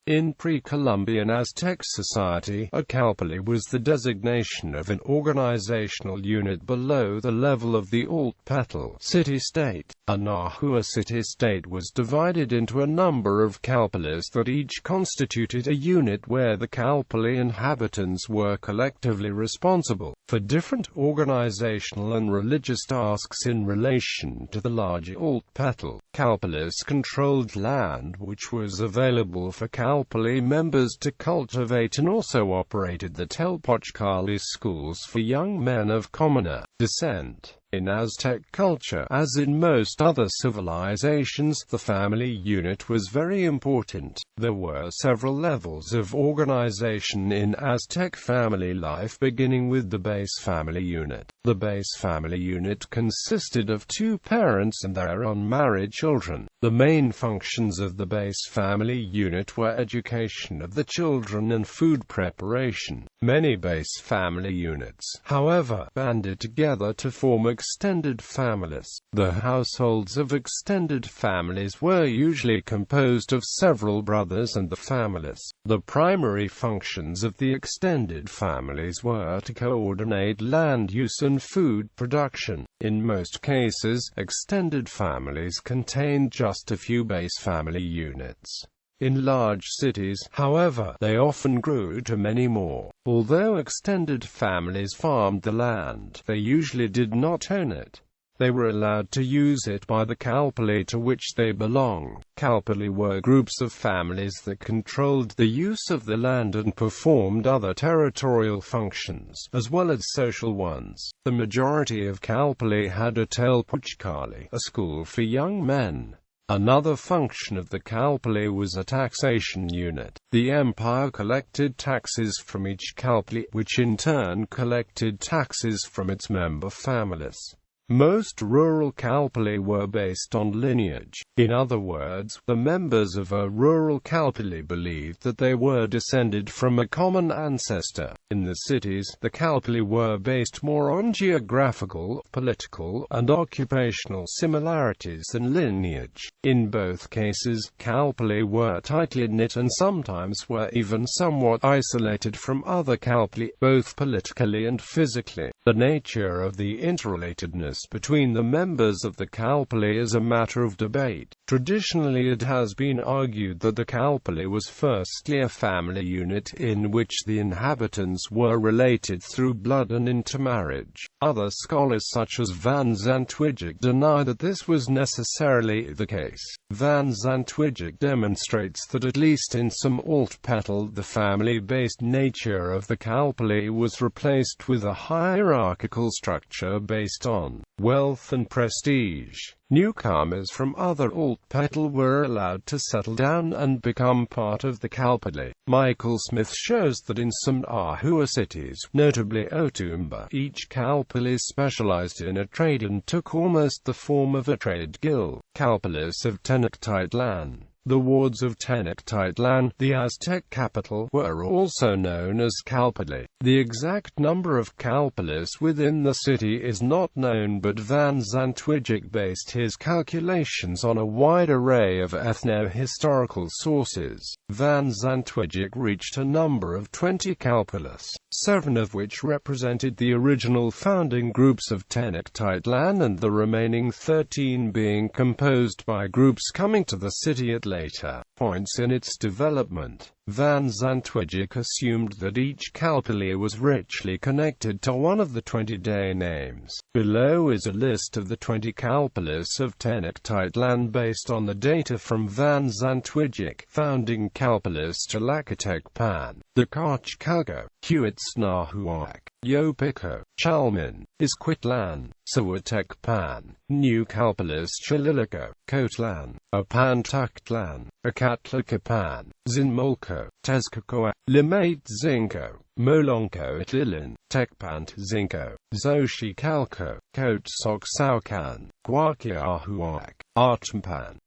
In pre-Columbian Aztec society, a Calpulli was the designation of an organizational unit below the level of the altepetl city-state. A Nahua city-state was divided into a number of Calpullis that each constituted a unit where the Calpulli inhabitants were collectively responsible for different organizational and religious tasks in relation to the larger altepetl. Calpullis controlled land which was available for Calpulli members to cultivate and also operated the Tēlpochcalli schools for young men of commoner descent. In Aztec culture, as in most other civilizations, the family unit was very important. There were several levels of organization in Aztec family life, beginning with the base family unit. The base family unit consisted of two parents and their unmarried children. The main functions of the base family unit were education of the children and food preparation. Many base family units, however, banded together to form extended families. The households of extended families were usually composed of several brothers and the families. The primary functions of the extended families were to coordinate land use and food production. In most cases, extended families contained just a few base family units. In large cities, however, they often grew to many more. Although extended families farmed the land, they usually did not own it. They were allowed to use it by the Calpulli to which they belonged. Calpulli were groups of families that controlled the use of the land and performed other territorial functions, as well as social ones. The majority of Calpulli had a Tēlpochcalli, a school for young men. Another function of the Calpulli was a taxation unit. The empire collected taxes from each Calpulli, which in turn collected taxes from its member families. Most rural Calpulli were based on lineage. In other words, the members of a rural Calpulli believed that they were descended from a common ancestor. In the cities, the Calpulli were based more on geographical, political, and occupational similarities than lineage. In both cases, Calpulli were tightly knit and sometimes were even somewhat isolated from other Calpulli, both politically and physically. The nature of the interrelatedness between the members of the Calpulli is a matter of debate. Traditionally, it has been argued that the Calpulli was firstly a family unit in which the inhabitants were related through blood and intermarriage. Other scholars such as Van Zantwijk deny that this was necessarily the case. Van Zantwijk demonstrates that at least in some altepetl the family-based nature of the Calpulli was replaced with a hierarchical structure based on wealth and prestige. Newcomers from other altepetl were allowed to settle down and become part of the Calpulli. Michael Smith shows that in some Nahua cities, notably Otumba, each Calpulli specialized in a trade and took almost the form of a trade guild. Palace of Tenochtitlan. The wards of Tenochtitlan, the Aztec capital, were also known as Calpulli. The exact number of Calpullis within the city is not known, but Van Zantwijk based his calculations on a wide array of ethno-historical sources. Van Zantwijk reached a number of 20 Calpullis, 7 of which represented the original founding groups of Tenochtitlan and the remaining 13 being composed by groups coming to the city at later points in its development. Van Zantwijk assumed that each Calpulli was richly connected to one of the 20 day names. Below is a list of the 20 Calpullis of Tenochtitlan based on the data from Van Zantwijk. Founding Calpullis Tēlpochcalli, Tēlpochcalli, Huitznahuac, Yopico, Chalmin, Isquitlan, Sawatecpan, New Calpullis Chililico, Cotlan, Apantuctlan, Acatlacapan, Zinmolco, Tezcacoa, Limate Zinco, Molonco Itlilin, Tecpant Zinco, Xochicalco, Coatsocsaucan, Guaquiahuac, Artampan,